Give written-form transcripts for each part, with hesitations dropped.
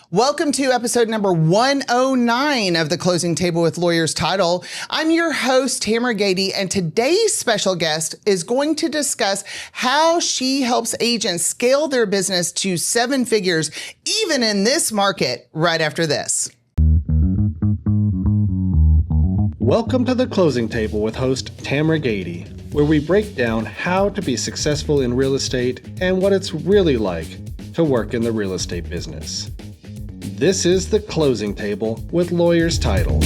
Welcome to episode number 109 of the Closing Table with Lawyers Title. I'm your host, Tamera Gaede, and today's special guest is going to discuss how she helps agents scale their business to 7 figures, even in this market, right after this. Welcome to the Closing Table with host Tamera Gaede, where we break down how to be successful in real estate and what it's really like to work in the real estate business. This is the Closing Table with Lawyers Title.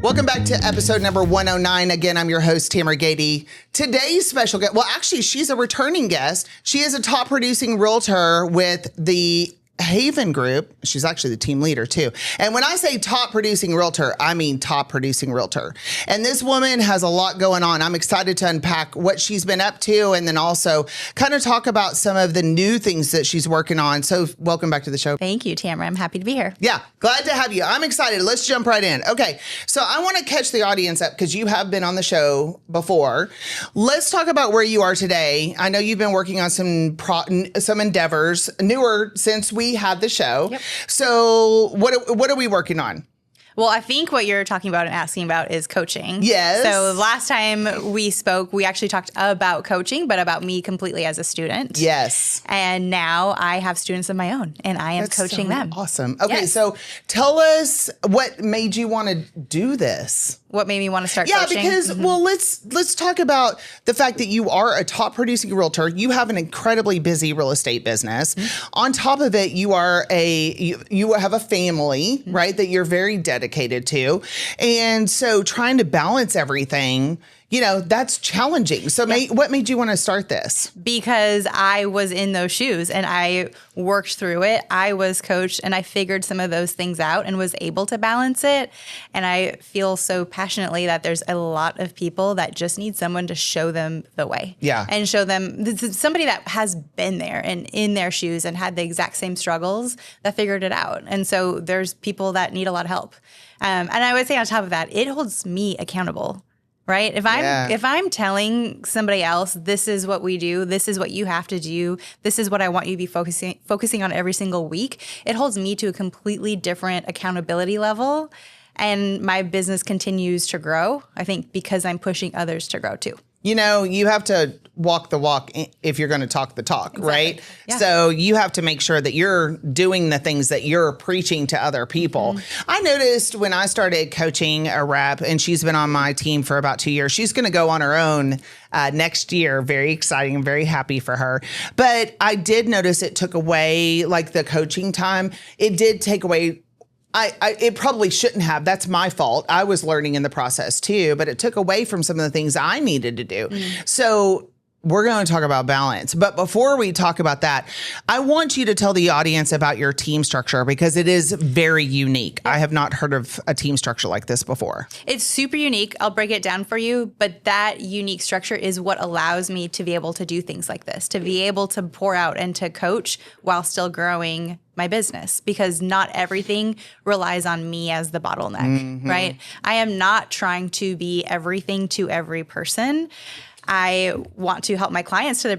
Welcome back to episode number 109. Again, I'm your host, Tamera Gaede. Today's special guest, well, actually, she's a returning guest. She is a top producing realtor with the Haven Group. She's actually the team leader too. And when I say top producing realtor, I mean top producing realtor. And this woman has a lot going on. I'm excited to unpack what she's been up to and then also kind of talk about some of the new things that she's working on. So welcome back to the show. Thank you, Tamera. I'm happy to be here. Yeah, glad to have you. I'm excited. Let's jump right in. Okay, so I want to catch the audience up because you have been on the show before. Let's talk about where you are today. I know you've been working on some endeavors, newer since we had the show. Yep. So what are we working on? Well, I think what you're talking about and asking about is coaching. Yes. So last time we spoke, we actually talked about coaching, but about me completely as a student. Yes. And now I have students of my own and I am coaching them. Awesome. Okay, Yes. So tell us what made you want to do this? What made me want to start coaching? Because, well, let's talk about the fact that you are a top producing realtor. You have an incredibly busy real estate business. On top of it, you are you have a family, right, that you're very dedicated to. And so trying to balance everything, you know, that's challenging. So what made you want to start this? Because I was in those shoes and I worked through it. I was coached and I figured some of those things out and was able to balance it. And I feel so passionately that there's a lot of people that just need someone to show them the way. Yeah. And show them somebody that has been there and in their shoes and had the exact same struggles that figured it out. And so there's people that need a lot of help. And I would say on top of that, it holds me accountable. Right? If I'm telling somebody else, this is what we do, this is what you have to do, this is what I want you to be focusing on every single week, it holds me to a completely different accountability level. And my business continues to grow, I think, because I'm pushing others to grow too. You know, you have to walk the walk if you're going to talk the talk, exactly. Right? Yeah. So you have to make sure that you're doing the things that you're preaching to other people. I noticed when I started coaching a rep, and she's been on my team for about 2 years, she's going to go on her own next year. Very exciting. I'm very happy for her. But I did notice it took away, like the coaching time, it did take away. It probably shouldn't have. That's my fault. I was learning in the process too, but it took away from some of the things I needed to do. So we're going to talk about balance. But before we talk about that, I want you to tell the audience about your team structure because it is very unique. I have not heard of a team structure like this before. It's super unique. I'll break it down for you. But that unique structure is what allows me to be able to do things like this, to be able to pour out and to coach while still growing my business, because not everything relies on me as the bottleneck, right? I am not trying to be everything to every person. I want to help my clients to the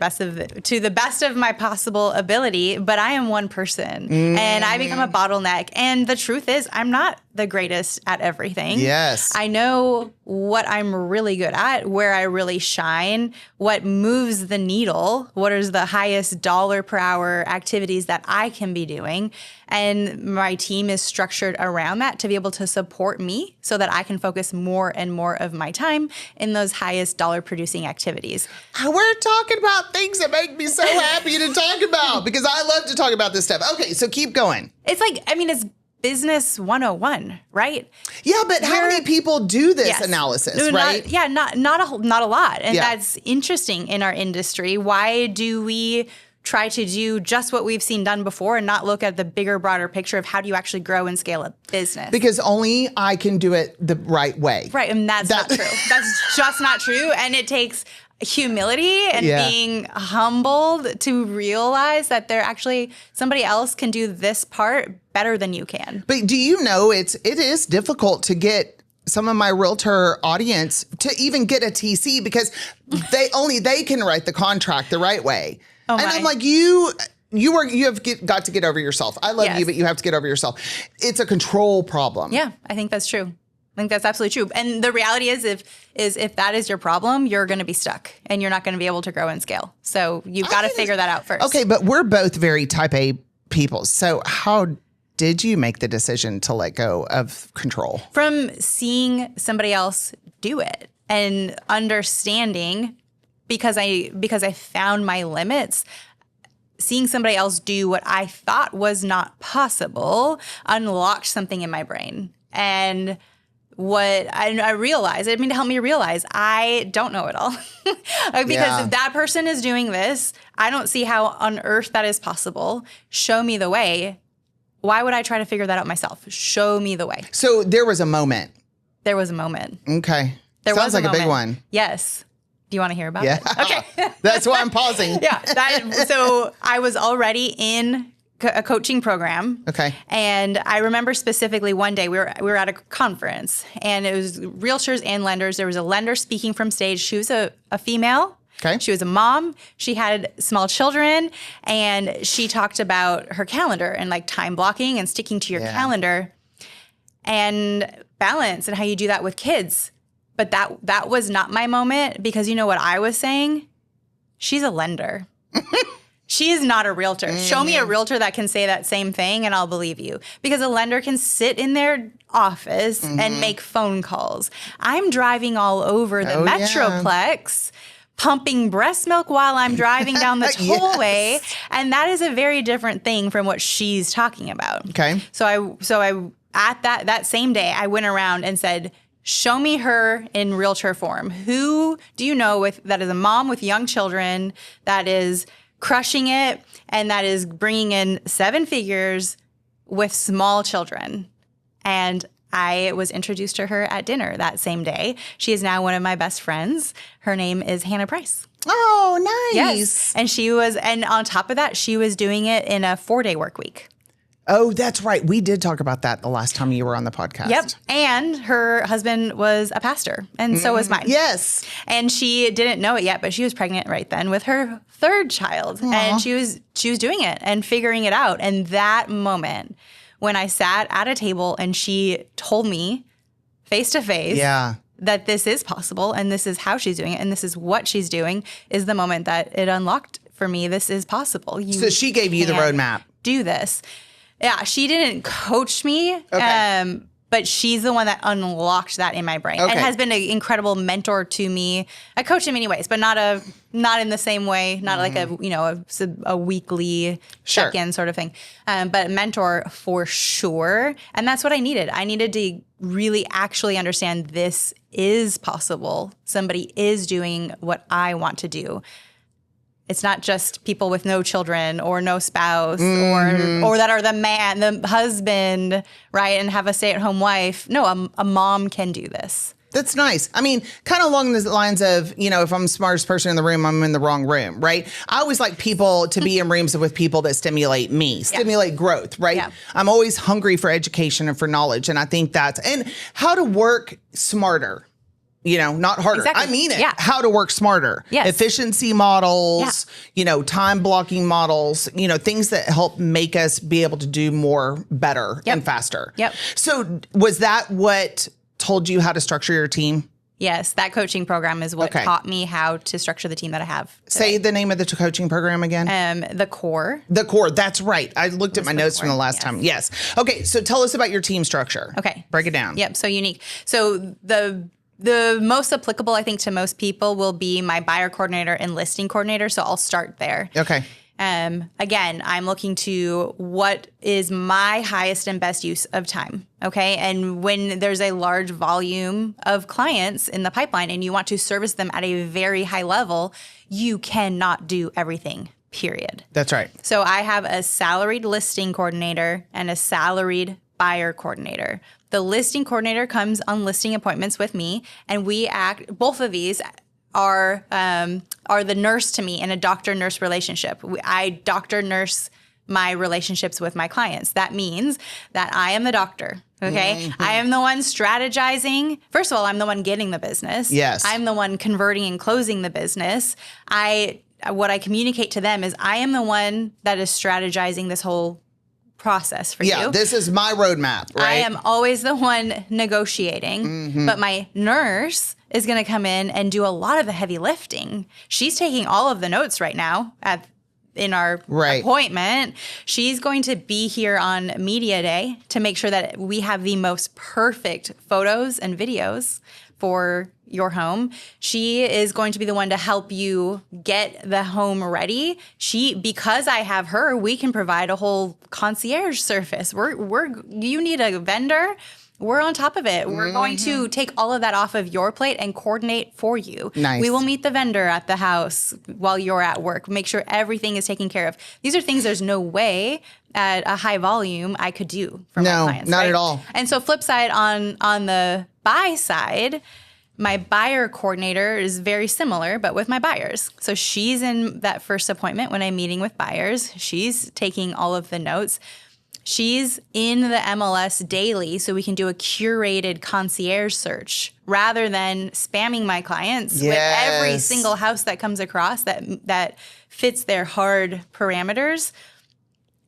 best of my possible ability, but I am one person and I become a bottleneck. And the truth is, I'm not the greatest at everything. Yes. I know what I'm really good at, where I really shine, what moves the needle, what is the highest dollar per hour activities that I can be doing. And my team is structured around that to be able to support me so that I can focus more and more of my time in those highest dollar producing activities. We're talking about things that make me so happy to talk about because I love to talk about this stuff. Okay, so keep going. It's like, it's business 101, right? Yeah, but how many people do this analysis, right? Not a lot. And that's interesting in our industry. Why do we try to do just what we've seen done before and not look at the bigger, broader picture of how do you actually grow and scale a business? Because only I can do it the right way. Right, and that's not true. That's just not true. And it takes humility and being humbled to realize that there actually somebody else can do this part better than you can. But do you know it is difficult to get some of my realtor audience to even get a TC because they can write the contract the right way. Oh, and I'm like, you have got to get over yourself. I love you, but you have to get over yourself. It's a control problem. Yeah, I think that's true. I think that's absolutely true. And the reality is if that is your problem, you're going to be stuck and you're not going to be able to grow and scale. So you've got to figure that out first. Okay, but we're both very type A people. So how did you make the decision to let go of control? From seeing somebody else do it and understanding because I found my limits. Seeing somebody else do what I thought was not possible unlocked something in my brain. And what I realized, to help me realize, I don't know it all. Because if that person is doing this, I don't see how on earth that is possible. Show me the way. Why would I try to figure that out myself? Show me the way. So there was a moment. There was a moment. Okay. Sounds like a big one. Yes. Do you want to hear about it? Okay. That's why I'm pausing. So I was already in a coaching program. Okay. And I remember specifically one day we were at a conference and it was realtors and lenders. There was a lender speaking from stage. She was a female. Okay. She was a mom. She had small children and she talked about her calendar and like time blocking and sticking to your calendar and balance and how you do that with kids. But that was not my moment because you know what I was saying? She's a lender. She is not a realtor. Show me a realtor that can say that same thing and I'll believe you. Because a lender can sit in their office and make phone calls. I'm driving all over the Metroplex, pumping breast milk while I'm driving down the tollway. And that is a very different thing from what she's talking about. Okay. So I at that same day, I went around and said, show me her in realtor form. Who do you know that is a mom with young children that is crushing it and that is bringing in 7 figures with small children? And I was introduced to her at dinner that same day. She is now one of my best friends. Her name is Hannah Price. Oh, nice. Yes. And on top of that, she was doing it in a 4-day work week. Oh, that's right. We did talk about that the last time you were on the podcast. Yep. And her husband was a pastor, and so was mine. Yes. And she didn't know it yet, but she was pregnant right then with her 3rd child. Aww. And she was doing it and figuring it out. And that moment when I sat at a table and she told me face to face that this is possible and this is how she's doing it and this is what she's doing is the moment that it unlocked for me. This is possible. So she gave you the roadmap. Do this. Yeah, she didn't coach me, but she's the one that unlocked that in my brain and has been an incredible mentor to me. I coach in many ways, but not in the same way, not like a weekly check-in sort of thing, but mentor for sure. And that's what I needed. I needed to really actually understand this is possible. Somebody is doing what I want to do. It's not just people with no children or no spouse or that are the husband, right, and have a stay-at-home wife. No, a mom can do this. That's nice. I mean, kind of along the lines of, if I'm the smartest person in the room, I'm in the wrong room, right? I always like people to be in rooms with people that stimulate me, stimulate growth, right? Yeah. I'm always hungry for education and for knowledge. And I think and how to work smarter. Not harder. Exactly. I mean it. Yeah. How to work smarter. Yes. Efficiency models, time blocking models, things that help make us be able to do more better and faster. Yep. So was that what told you how to structure your team? Yes. That coaching program is what taught me how to structure the team that I have today. Say the name of the coaching program again. The Core. The Core. That's right. I looked at my notes from the last time. Yes. Okay. So tell us about your team structure. Okay. Break it down. Yep. So unique. So the most applicable, I think, to most people will be my buyer coordinator and listing coordinator. So I'll start there. Okay. Again, I'm looking to what is my highest and best use of time. Okay. And when there's a large volume of clients in the pipeline and you want to service them at a very high level, you cannot do everything. Period. That's right. So I have a salaried listing coordinator and a salaried buyer coordinator. The listing coordinator comes on listing appointments with me, and both of these are the nurse to me in a doctor-nurse relationship. I doctor-nurse my relationships with my clients. That means that I am the doctor Okay. I am the one strategizing. First of all, I'm the one getting the business. Yes. I'm the one converting and closing the business. What I communicate to them is I am the one that is strategizing this whole process for you. Yeah, this is my roadmap, right? I am always the one negotiating, but my nurse is going to come in and do a lot of the heavy lifting. She's taking all of the notes right now in our appointment. She's going to be here on media day to make sure that we have the most perfect photos and videos for your home. She is going to be the one to help you get the home ready. Because I have her, we can provide a whole concierge service. You need a vendor. We're on top of it. We're going to take all of that off of your plate and coordinate for you. Nice. We will meet the vendor at the house while you're at work. Make sure everything is taken care of. These are things there's no way at a high volume I could do for my clients. No, not right? at all. And so flip side on the buy side, my buyer coordinator is very similar, but with my buyers. So she's in that first appointment when I'm meeting with buyers. She's taking all of the notes. She's in the MLS daily so we can do a curated concierge search rather than spamming my clients with every single house that comes across that fits their hard parameters.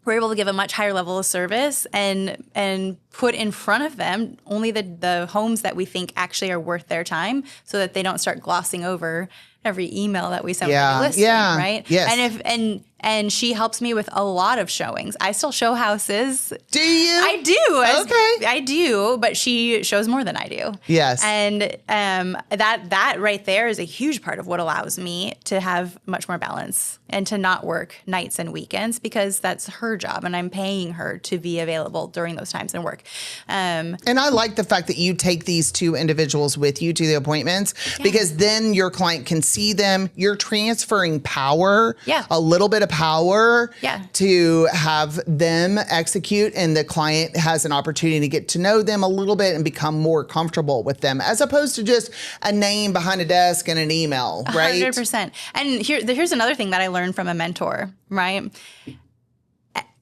We're able to give a much higher level of service and put in front of them only the homes that we think actually are worth their time so that they don't start glossing over every email that we send with the listing, right? Yes. And she helps me with a lot of showings. I still show houses. Do you? I do. Okay. I do, but she shows more than I do. Yes. And that right there is a huge part of what allows me to have much more balance and to not work nights and weekends because that's her job and I'm paying her to be available during those times and work. And I like the fact that you take these two individuals with you to the appointments because then your client can see them. You're transferring power, a little bit of power to have them execute, and the client has an opportunity to get to know them a little bit and become more comfortable with them as opposed to just a name behind a desk and an email, right? 100%. And here's another thing that I learned from a mentor, right?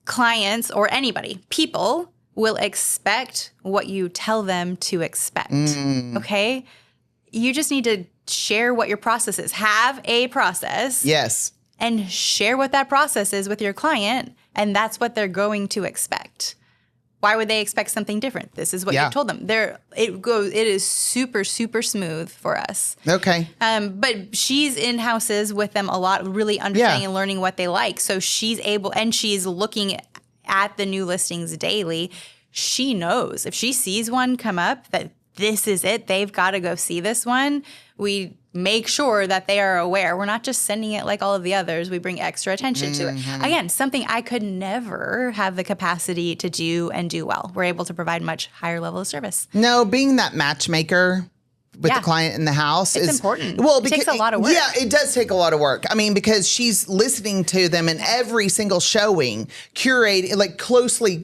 Clients or anybody, people will expect what you tell them to expect, okay? You just need to share what your process is. Have a process. Yes. And share what that process is with your client, and that's what they're going to expect. Why would they expect something different? This is what you told them. It is super, super smooth for us. Okay. But she's in houses with them a lot, really understanding and learning what they like. So she's able, and she's looking at the new listings daily. She knows if she sees one come up that this is it, they've got to go see this one. We make sure that they are aware. We're not just sending it like all of the others. We bring extra attention to it. Again, something I could never have the capacity to do and do well. We're able to provide much higher level of service. No, being that matchmaker with the client in the house is important. Well, because it takes a lot of work. Yeah, it does take a lot of work. I mean, because she's listening to them in every single showing, curating, like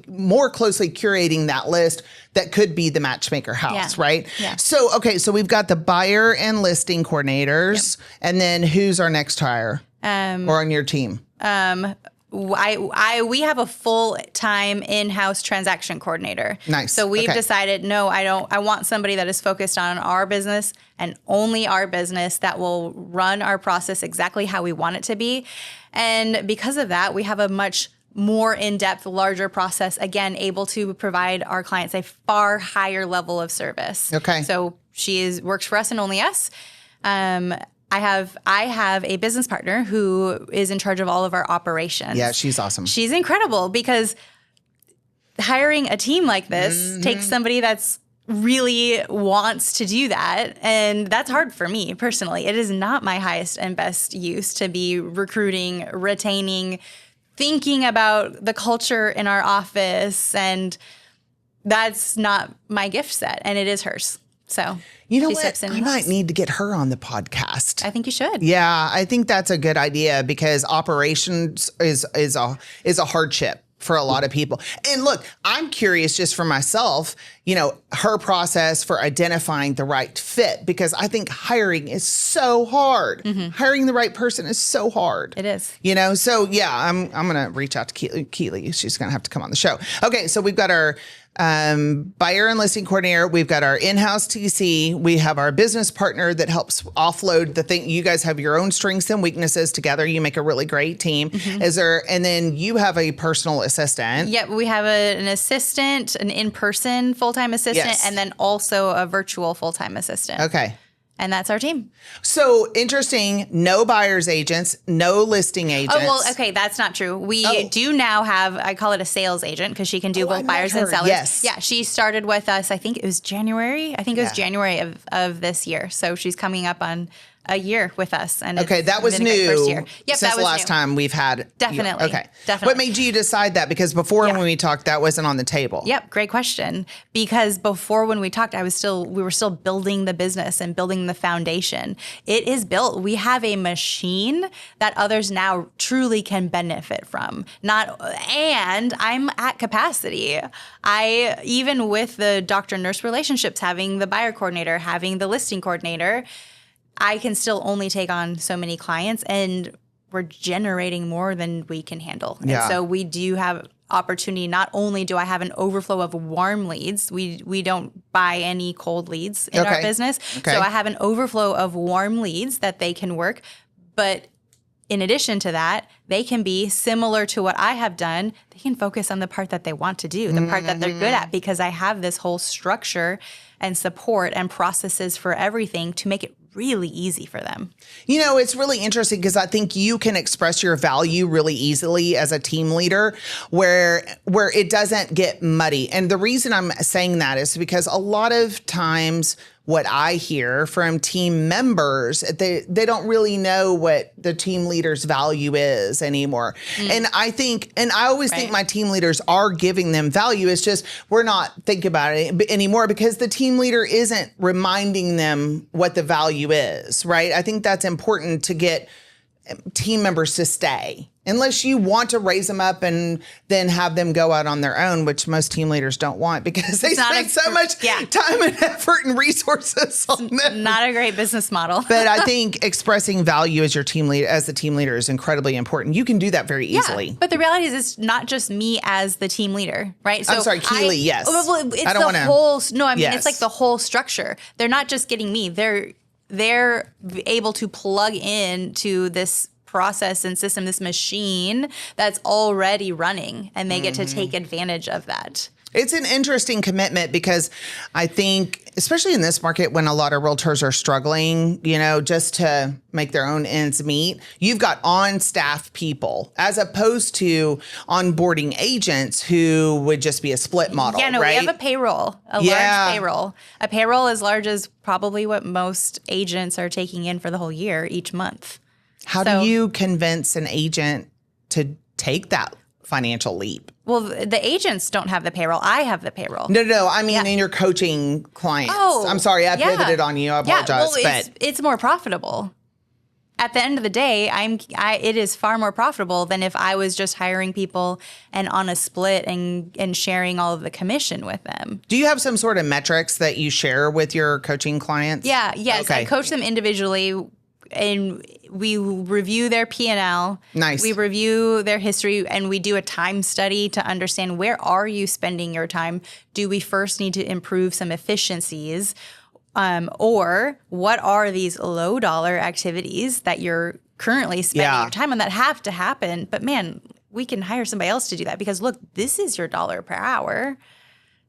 more closely curating that list that could be the matchmaker house, right? Yeah. So, okay, so we've got the buyer and listing coordinators, and then who's our next hire or on your team? We have a full-time in-house transaction coordinator. Nice. So we've decided, no, I want somebody that is focused on our business and only our business that will run our process exactly how we want it to be. And because of that, we have a much more in-depth, larger process, again, able to provide our clients a far higher level of service. Okay. So she works for us and only us. I have a business partner who is in charge of all of our operations. Yeah, she's awesome. She's incredible because hiring a team like this takes somebody that's really wants to do that. And that's hard for me personally. It is not my highest and best use to be recruiting, retaining, thinking about the culture in our office. And that's not my gift set. And it is hers. So you know what? I might need to get her on the podcast. I think you should. Yeah, I think that's a good idea because operations is a hardship for a lot of people. And look, I'm curious just for myself, her process for identifying the right fit, because I think hiring is so hard. Hiring the right person is so hard. It is. So yeah, I'm going to reach out to Keely. She's going to have to come on the show. Okay, so we've got our buyer and listing coordinator. We've got our in-house TC. We have our business partner that helps offload the thing. You guys have your own strengths and weaknesses together. You make a really great team. And then you have a personal assistant. Yep. We have an assistant, an in-person full-time assistant, Yes. and then also a virtual full-time assistant. Okay. And that's our team. So interesting. No buyer's agents, no listing agents. Oh, well, okay. That's not true. We do now have, I call it a sales agent because she can do both buyers and sellers. Yes. Yeah. She started with us, I think it was January. I think it was January of this year. So she's coming up on a year with us. And Okay, that was been a great new first year. Yep, since that the was last new. time we've had. Definitely. Okay. Definitely. What made you decide that? Because before when we talked, that wasn't on the table. Yep, great question. Because before when we talked, we were still building the business and building the foundation. It is built. We have a machine that others now truly can benefit from. And I'm at capacity. Even with the doctor-nurse relationships, having the buyer coordinator, having the listing coordinator, I can still only take on so many clients, and we're generating more than we can handle. Yeah. And so we do have opportunity. Not only do I have an overflow of warm leads, we don't buy any cold leads in our business. Okay. So I have an overflow of warm leads that they can work. But in addition to that, they can be similar to what I have done. They can focus on the part that they want to do, the part that they're good at, because I have this whole structure and support and processes for everything to make it really easy for them. You know, it's really interesting because I think you can express your value really easily as a team leader where it doesn't get muddy. And the reason I'm saying that is because a lot of times what I hear from team members, they don't really know what the team leader's value is anymore. And I always think my team leaders are giving them value. It's just we're not thinking about it anymore because the team leader isn't reminding them what the value is, right? I think that's important to get team members to stay. Unless you want to raise them up and then have them go out on their own, which most team leaders don't want because they spend so much time and effort and resources on them. Not a great business model. But I think expressing value as your team leader, as the team leader, is incredibly important. You can do that very easily. But the reality is, it's not just me as the team leader, right? So I'm sorry, Keely. Yes. Well, it's I don't the whole. No, I mean it's like the whole structure. They're not just getting me. They're able to plug into this process and system, this machine that's already running, and they get to take advantage of that. It's an interesting commitment because I think, especially in this market when a lot of realtors are struggling, just to make their own ends meet, you've got on-staff people as opposed to onboarding agents who would just be a split model, right? We have a payroll, large payroll. A payroll as large as probably what most agents are taking in for the whole year each month. How do you convince an agent to take that financial leap? Well, the agents don't have the payroll. I have the payroll. No. I mean, in your coaching clients. Oh, I'm sorry, I pivoted on you. I apologize. Well, it's more profitable. At the end of the day, it is far more profitable than if I was just hiring people and on a split and sharing all of the commission with them. Do you have some sort of metrics that you share with your coaching clients? Yeah. Yes. Okay. I coach them individually. And we review their P&L. Nice. We review their history, and we do a time study to understand where are you spending your time. Do we first need to improve some efficiencies? Or what are these low dollar activities that you're currently spending your time on that have to happen? But man, we can hire somebody else to do that because look, this is your dollar per hour.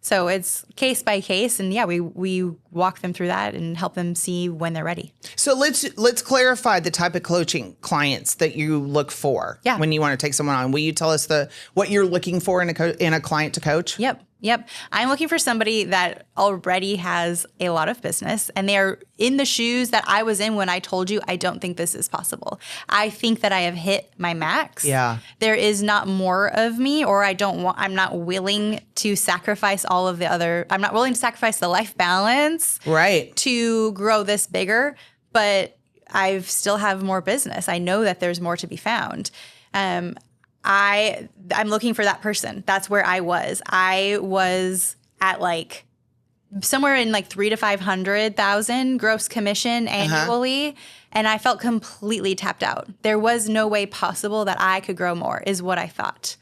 So it's case by case, and we walk them through that and help them see when they're ready. So let's clarify the type of coaching clients that you look for when you want to take someone on. Will you tell us what you're looking for in a client to coach? Yep. I'm looking for somebody that already has a lot of business and they're in the shoes that I was in when I told you I don't think this is possible. I think that I have hit my max. Yeah. There is not more of me, or I'm not willing to sacrifice I'm not willing to sacrifice the life balance. Right. To grow this bigger, but I still have more business. I know that there's more to be found. I'm looking for that person. That's where I was. I was at somewhere in 300,000 to 500,000 gross commission annually, and I felt completely tapped out. There was no way possible that I could grow more, is what I thought.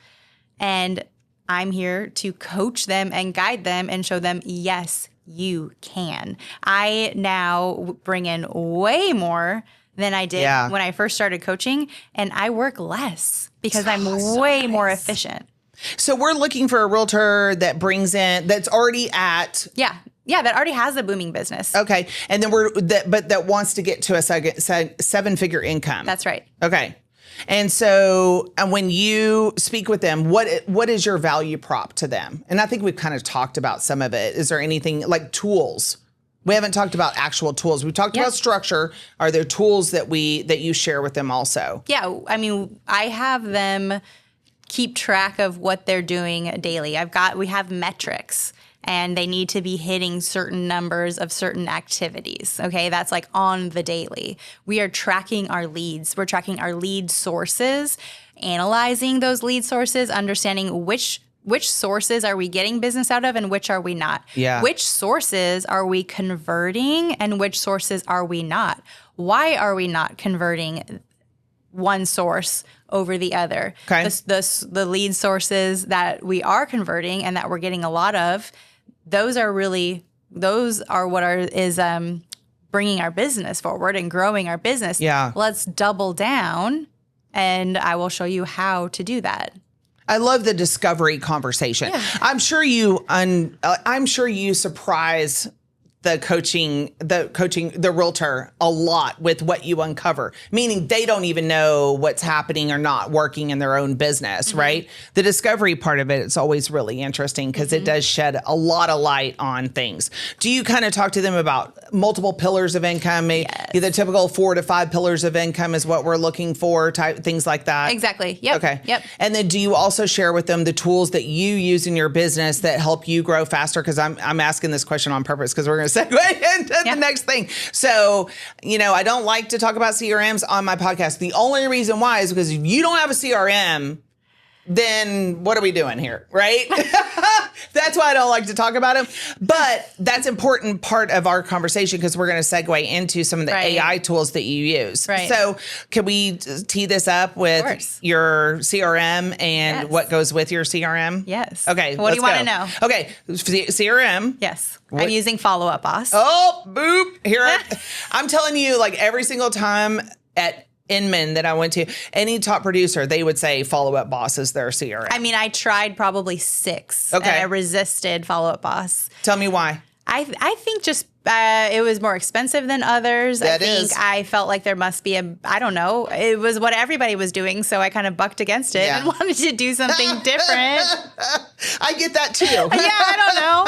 And I'm here to coach them and guide them and show them, yes, you can. I now bring in way more than I did when I first started coaching, and I work less because I'm way more efficient. So we're looking for a realtor that brings in, that's already at. Yeah, that already has a booming business. Okay. And then that wants to get to a seven-figure income. That's right. Okay. And so when you speak with them, what is your value prop to them? And I think we've kind of talked about some of it. Is there anything like tools? We haven't talked about actual tools. We've talked about structure. Are there tools that you share with them also? Yeah. I mean, I have them keep track of what they're doing daily. We have metrics. And they need to be hitting certain numbers of certain activities. Okay, that's like on the daily. We are tracking our leads. We're tracking our lead sources, analyzing those lead sources, understanding which sources are we getting business out of and which are we not. Yeah. Which sources are we converting and which sources are we not? Why are we not converting one source over the other? Okay. The lead sources that we are converting and that we're getting a lot of, those are what is bringing our business forward and growing our business. Yeah. Let's double down, and I will show you how to do that. I love the discovery conversation. Yeah. I'm sure you surprise the realtor a lot with what you uncover, meaning they don't even know what's happening or not working in their own business, right? The discovery part of it is always really interesting because it does shed a lot of light on things. Do you kind of talk to them about multiple pillars of income? Yes. The typical 4 to 5 pillars of income is what we're looking for, type things like that? Exactly. Yep. Okay. Yep. And then do you also share with them the tools that you use in your business that help you grow faster? Because I'm asking this question on purpose because we're going to segue into the next thing. So, I don't like to talk about CRMs on my podcast. The only reason why is because if you don't have a CRM, then what are we doing here, right? That's why I don't like to talk about them. But that's an important part of our conversation because we're going to segue into some of the AI tools that you use. Right. So can we tee this up with your CRM and what goes with your CRM? Yes. Okay. What do you want to know? Okay. CRM. Yes. I'm using Follow Up Boss. Oh, boop. Here. I'm telling you, like every single time at Inman that I went to, any top producer, they would say Follow Up Boss is their CRM. I mean, I tried probably 6 and I resisted Follow Up Boss. Tell me why. I think just it was more expensive than others. I felt like there must be I don't know. It was what everybody was doing, so I kind of bucked against it and wanted to do something different. I get that too. I don't know.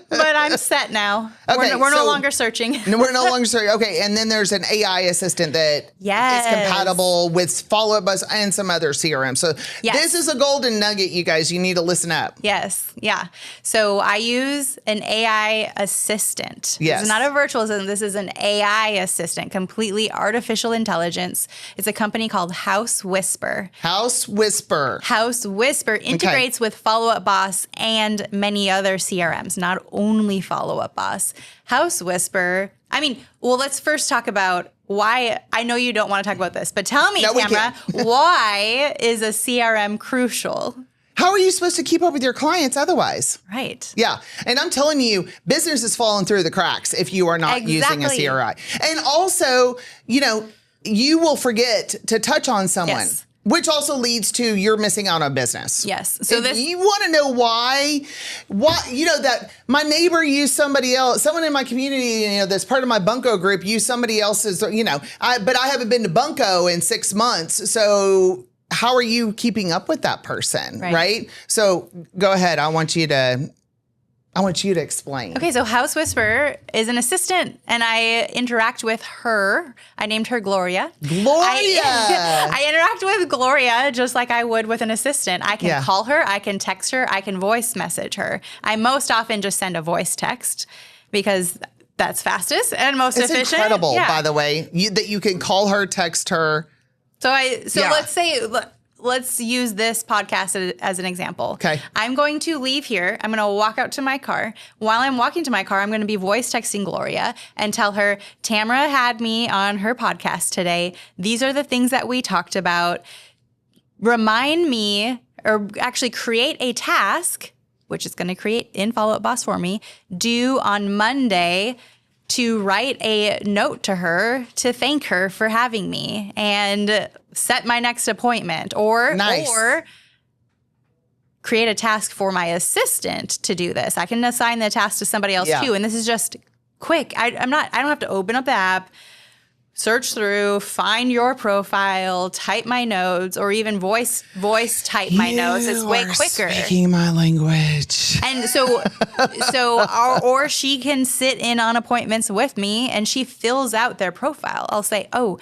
But I'm set now. Okay, we're no longer searching. We're no longer searching. Okay, and then there's an AI assistant that is compatible with Follow Up Boss and some other CRM. So this is a golden nugget, you guys. You need to listen up. Yes. Yeah. So I use an AI assistant. Yes. This is not a virtual assistant. This is an AI assistant, completely artificial intelligence. It's a company called HouseWhisper. HouseWhisper integrates with Follow Up Boss and many other CRMs, not only Follow Up Boss. HouseWhisper, let's first talk about why. I know you don't want to talk about this, but tell me, Tamera, why is a CRM crucial? How are you supposed to keep up with your clients otherwise? Right. Yeah. And I'm telling you, business is falling through the cracks if you are not using a CRI. And also, you will forget to touch on someone. Yes. Which also leads to you're missing out on business. Yes. So you want to know why, that my neighbor used somebody else, someone in my community, that's part of my Bunko group used somebody else's, but I haven't been to Bunko in 6 months. So how are you keeping up with that person? Right? So go ahead. I want you to explain. Okay, so HouseWhisper is an assistant, and I interact with her. I named her Gloria. I interact with Gloria just like I would with an assistant. I can call her, I can text her, I can voice message her. I most often just send a voice text because that's fastest and most efficient. It's incredible, by the way, that you can call her, text her. Let's use this podcast as an example. Okay. I'm going to leave here. I'm going to walk out to my car. While I'm walking to my car, I'm going to be voice texting Gloria and tell her, Tamera had me on her podcast today. These are the things that we talked about. Remind me or actually create a task, which is going to create in Follow Up Boss for me, due on Monday, to write a note to her to thank her for having me and set my next appointment, or create a task for my assistant to do this. I can assign the task to somebody else too. And this is just quick. I don't have to open up the app, search through, find your profile, type my notes, or even voice type my notes. It's way quicker. Speaking my language. And or she can sit in on appointments with me and she fills out their profile. I'll say, oh,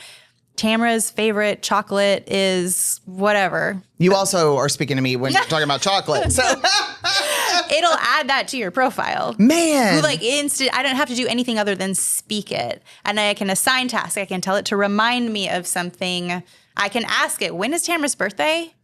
Tamara's favorite chocolate is whatever. You also are speaking to me when you're talking about chocolate. So it'll add that to your profile. Man. Like I don't have to do anything other than speak it. And I can assign tasks. I can tell it to remind me of something. I can ask it, when is Tamara's birthday?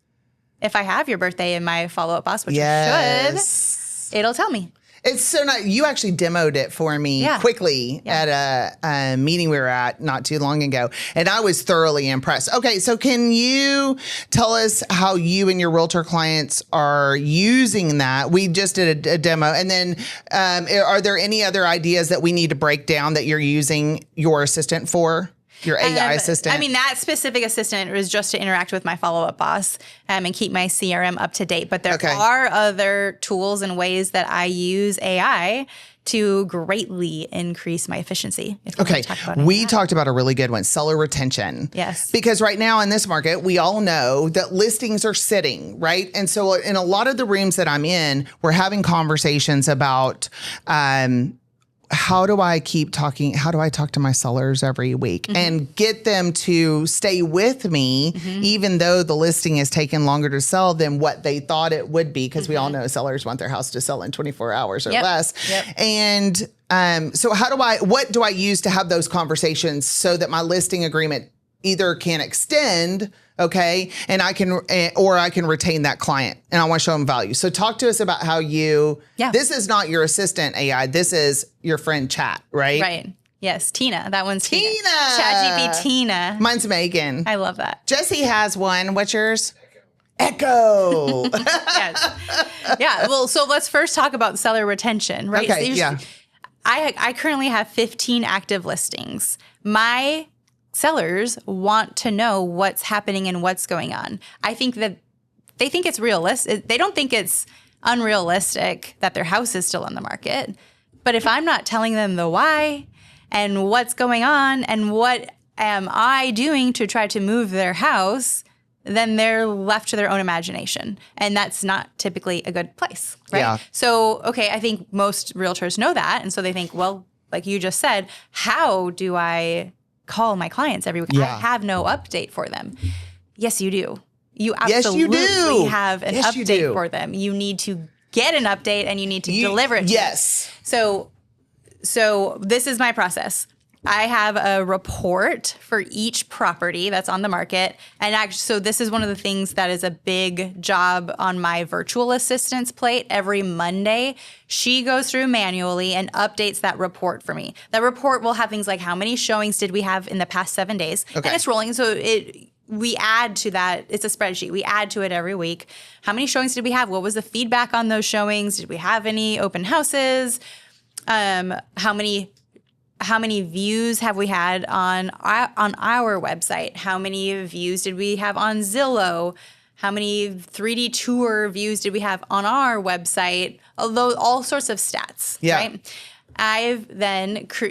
If I have your birthday in my Follow-Up Boss, which I should, it'll tell me. It's so nice. You actually demoed it for me quickly at a meeting we were at not too long ago, and I was thoroughly impressed. Okay, so can you tell us how you and your realtor clients are using that? We just did a demo, and then are there any other ideas that we need to break down that you're using your assistant for? Your AI assistant? I mean, that specific assistant was just to interact with my Follow-Up Boss and keep my CRM up to date. But there are other tools and ways that I use AI to greatly increase my efficiency. We talked about a really good one, seller retention. Yes. Because right now in this market, we all know that listings are sitting, right? And so in a lot of the rooms that I'm in, we're having conversations about how do I talk to my sellers every week and get them to stay with me, even though the listing is taking longer to sell than what they thought it would be? Because we all know sellers want their house to sell in 24 hours or less. And so what do I use to have those conversations so that my listing agreement either can extend, and I can retain that client, and I want to show them value. So talk to us about how this is not your assistant AI, this is your friend Chat, right? Right. Yes, Tina. That one's Tina. ChatGPT Tina. Mine's Megan. I love that. Jesse has one. What's yours? Echo. Yes. Yeah. Well, so let's first talk about seller retention, right? Okay. So I currently have 15 active listings. My sellers want to know what's happening and what's going on. I think that they think it's realistic. They don't think it's unrealistic that their house is still on the market. But if I'm not telling them the why and what's going on and what am I doing to try to move their house, then they're left to their own imagination. And that's not typically a good place, right? Yeah. So, I think most realtors know that. And so they think, well, like you just said, how do I call my clients every week? I have no update for them. Yes, you do. You absolutely have an update for them. You need to get an update and you need to deliver it. Yes. So this is my process. I have a report for each property that's on the market. And actually, so this is one of the things that is a big job on my virtual assistant's plate. Every Monday, she goes through manually and updates that report for me. That report will have things like how many showings did we have in the past 7 days. And it's rolling. So we add to that. It's a spreadsheet. We add to it every week. How many showings did we have? What was the feedback on those showings? Did we have any open houses? How many views have we had on our website? How many views did we have on Zillow? How many 3D tour views did we have on our website? Although all sorts of stats, right?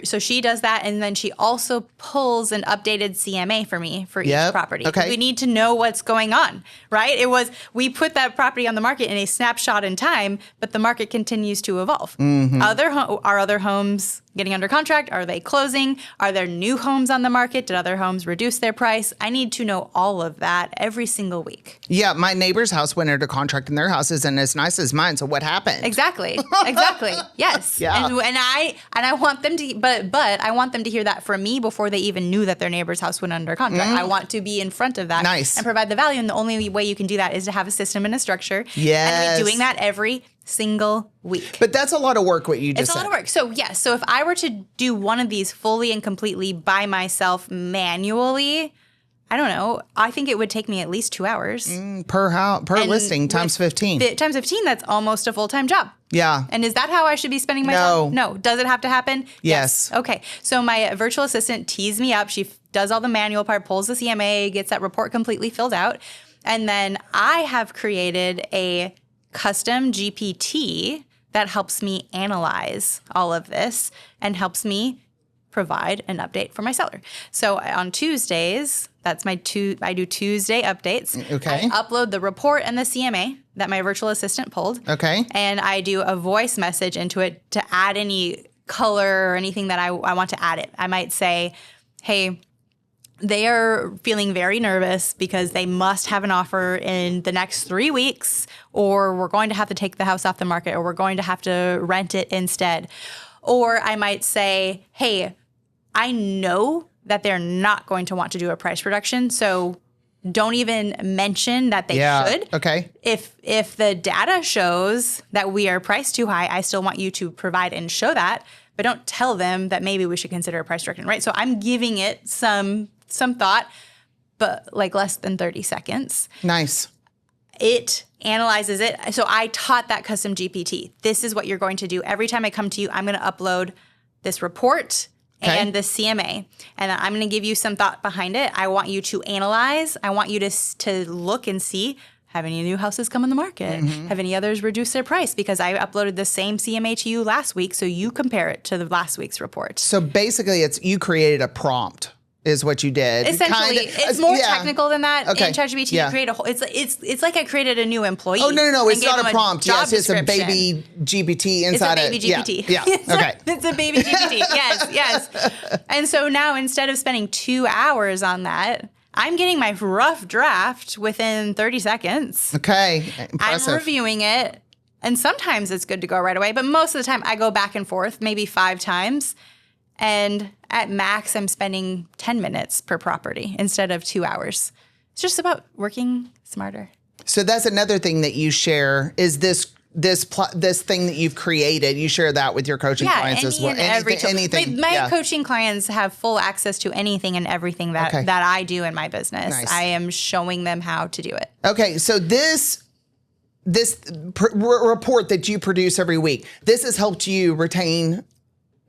So she does that, and then she also pulls an updated CMA for me for each property. We need to know what's going on, right? We put that property on the market in a snapshot in time, but the market continues to evolve. Are other homes getting under contract? Are they closing? Are there new homes on the market? Did other homes reduce their price? I need to know all of that every single week. Yeah, my neighbor's house went under contract and their house isn't as nice as mine. So what happened? Exactly. Yes. Yeah. And I want them to, but I want them to hear that from me before they even knew that their neighbor's house went under contract. I want to be in front of that and provide the value. And the only way you can do that is to have a system and a structure. Yes. And be doing that every single week. But that's a lot of work, what you just said. It's a lot of work. So so if I were to do one of these fully and completely by myself manually, I don't know. I think it would take me at least 2 hours. Per listing times 15. Times 15, that's almost a full-time job. Yeah. And is that how I should be spending my time? No. Does it have to happen? Yes. Okay. So my virtual assistant tees me up. She does all the manual part, pulls the CMA, gets that report completely filled out. And then I have created a custom GPT that helps me analyze all of this and helps me provide an update for my seller. So on Tuesdays, that's I do Tuesday updates. Okay. I upload the report and the CMA that my virtual assistant pulled. Okay. And I do a voice message into it to add any color or anything that I want to add it. I might say, hey, they are feeling very nervous because they must have an offer in the next 3 weeks, or we're going to have to take the house off the market, or we're going to have to rent it instead. Or I might say, hey, I know that they're not going to want to do a price reduction, so don't even mention that they should. Okay. If the data shows that we are priced too high, I still want you to provide and show that, but don't tell them that maybe we should consider a price reduction, right? So I'm giving it some thought, but like less than 30 seconds. Nice. It analyzes it. So I taught that custom GPT. This is what you're going to do. Every time I come to you, I'm going to upload this report and the CMA, and I'm going to give you some thought behind it. I want you to analyze. I want you to look and see, have any new houses come on the market? Have any others reduced their price? Because I uploaded the same CMA to you last week, so you compare it to the last week's report. So basically, you created a prompt. Is what you did. Essentially, it's more technical than that. Okay. In ChatGPT, you create a whole. It's like I created a new employee. Oh no! It's not a prompt. Yes, it's a baby GPT inside it. It's a baby GPT. Yeah. Okay. It's a baby GPT. Yes. And so now, instead of spending 2 hours on that, I'm getting my rough draft within 30 seconds. Okay. Impressive. I'm reviewing it, and sometimes it's good to go right away, but most of the time I go back and forth, maybe 5 times. And at max, I'm spending 10 minutes per property instead of 2 hours. It's just about working smarter. So that's another thing that you share is this thing that you've created. You share that with your coaching clients as well. Anything. My coaching clients have full access to anything and everything that I do in my business. Nice. I am showing them how to do it. Okay, so this report that you produce every week, this has helped you retain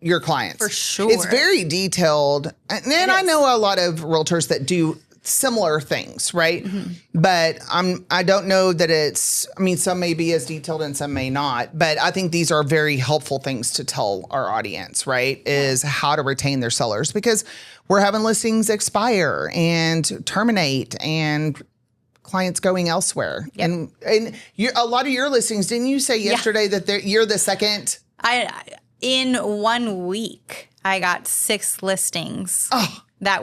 your clients. For sure. It's very detailed. And I know a lot of realtors that do similar things, right? But I don't know that some may be as detailed and some may not, but I think these are very helpful things to tell our audience, right? Is how to retain their sellers, because we're having listings expire and terminate and clients going elsewhere. Yep. And a lot of your listings, didn't you say yesterday that you're the second? In 1 week, I got 6 listings that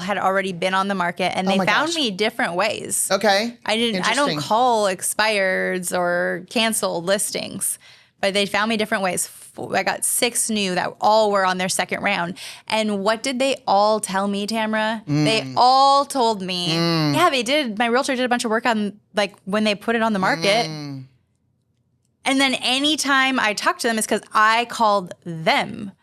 had already been on the market, and they found me different ways. Okay. I don't call expireds or canceled listings, but they found me different ways. I got 6 new that all were on their second round. And what did they all tell me, Tamara? They all told me, they did. My realtor did a bunch of work on when they put it on the market. And then anytime I talked to them, it's because I called them.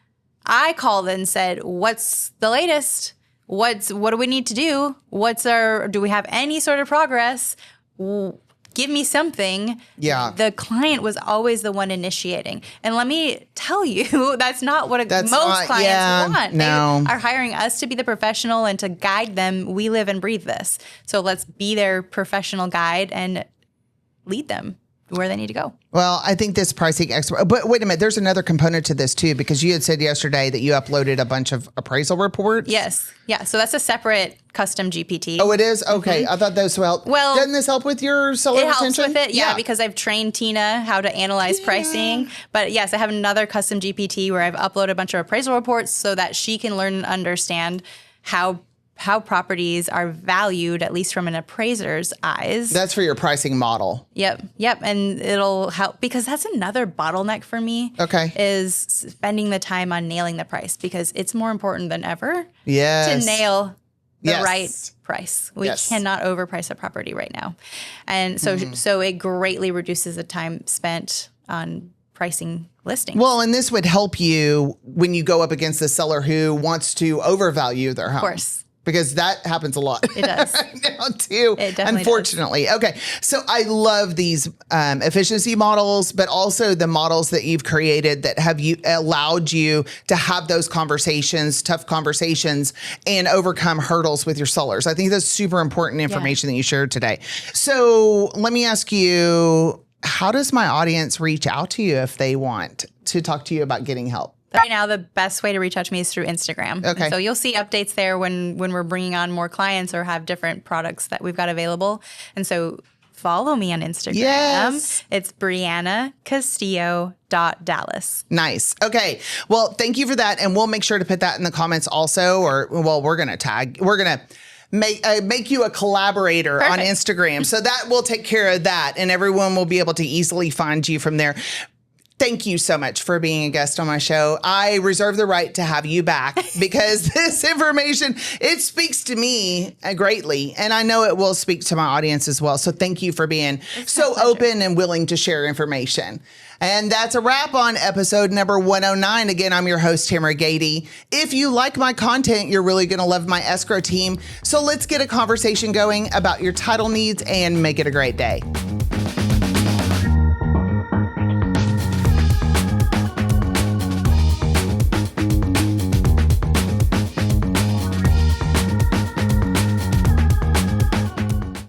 I called and said, what's the latest? What do we need to do? Do we have any sort of progress? Give me something. Yeah. The client was always the one initiating. And let me tell you, that's not what most clients want. No. They are hiring us to be the professional and to guide them. We live and breathe this. So let's be their professional guide and lead them where they need to go. Well, I think this pricing expert, but wait a minute, there's another component to this too, because you had said yesterday that you uploaded a bunch of appraisal reports. Yes. Yeah. So that's a separate custom GPT. Oh, it is? Okay. I thought those help. Well, doesn't this help with your seller retention? It helps with it, yeah, because I've trained Tina how to analyze pricing. But yes, I have another custom GPT where I've uploaded a bunch of appraisal reports so that she can learn and understand how properties are valued, at least from an appraiser's eyes. That's for your pricing model. Yep. And it'll help, because that's another bottleneck for me. Okay. Is spending the time on nailing the price, because it's more important than ever to nail the right price. We cannot overprice a property right now. And so it greatly reduces the time spent on pricing listings. Well, and this would help you when you go up against the seller who wants to overvalue their home. Of course. because that happens a lot. It does. Now too, It definitely unfortunately. Okay. So I love these efficiency models, but also the models that you've created that have allowed you to have those conversations, tough conversations, and overcome hurdles with your sellers. I think that's super important information that you shared today. So let me ask you, how does my audience reach out to you if they want to talk to you about getting help? Right now, the best way to reach out to me is through Instagram. Okay. And so you'll see updates there when we're bringing on more clients or have different products that we've got available. And so follow me on Instagram. Yes. It's Brianna Castillo.Dallas. Nice. Okay. Well, thank you for that. And we'll make sure to put that in the comments also, we're going to make you a collaborator on Instagram. So that will take care of that. And everyone will be able to easily find you from there. Thank you so much for being a guest on my show. I reserve the right to have you back because this information, it speaks to me greatly. And I know it will speak to my audience as well. So thank you for being so open and willing to share information. And that's a wrap on episode number 109. Again, I'm your host, Tamera Gaede. If you like my content, you're really going to love my escrow team. So let's get a conversation going about your title needs and make it a great day.